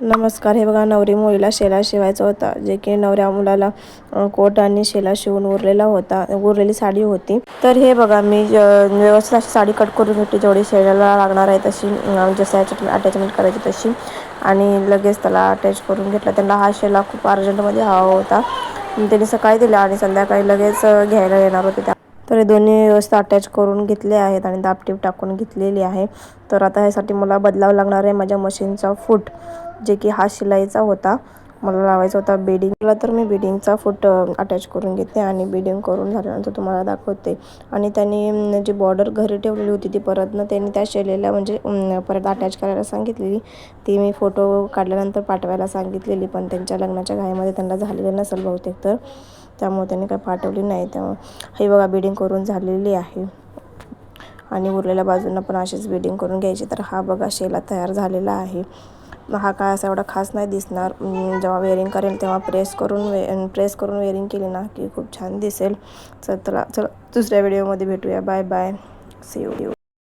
नमस्कार. हे बघा, नवरी मुलीला शेला शिवायचा होता, जे की नवऱ्या मुलाला कोट आणि शेला शिवून उरलेली साडी होती. तर हे बघा, मी व्यवस्थित अशी साडी कट करून घेतली, जेवढी शेलाला लागणार आहे तशी, जसं अटॅचमेंट करायची तशी, आणि लगेच त्याला अटॅच करून घेतला. त्यांना हा शेला खूप अर्जंटमध्ये हवा होता. त्यांनी सकाळी दिला आणि संध्याकाळी लगेच घ्यायला येणार होते. तर हे दोन्ही व्यवस्थित अटॅच करून घेतले आहेत आणि दाबटीप टाकून घेतलेली आहे. तर आता ह्यासाठी मला बदलावं लागणार आहे माझ्या मशीनचा फूट, जे की हा शिलाईचा होता. मला लावायचा होता बेडिंगला, तर मी बेडिंगचा फूट अटॅच करून घेते आणि बेडिंग करून झाल्यानंतर तुम्हाला दाखवते. आणि त्यांनी जी बॉर्डर घरी ठेवलेली होती ती परतनं त्यांनी त्या शिलेला परत अटॅच करायला सांगितलेली. ती मी फोटो काढल्यानंतर पाठवायला सांगितलेली, पण त्यांच्या लग्नाच्या घाईमध्ये त्यांना झालेलं नसेल बहुतेक, तर त्यामुळे त्यांनी काही पाठवली नाही. त्यामुळे हे बघा, बेडिंग करून झालेली आहे आणि उरलेल्या बाजूंना पण अशीच बेडिंग करून घ्यायची. तर हा बघा, शेला तयार झालेला आहे. हा काय असा एवढा खास नाही दिसणार. जेव्हा वेअरिंग करेल तेव्हा प्रेस करून वेअरिंग केली ना की खूप छान दिसेल. चला दुसऱ्या व्हिडिओमध्ये भेटूया. Bye bye, see you.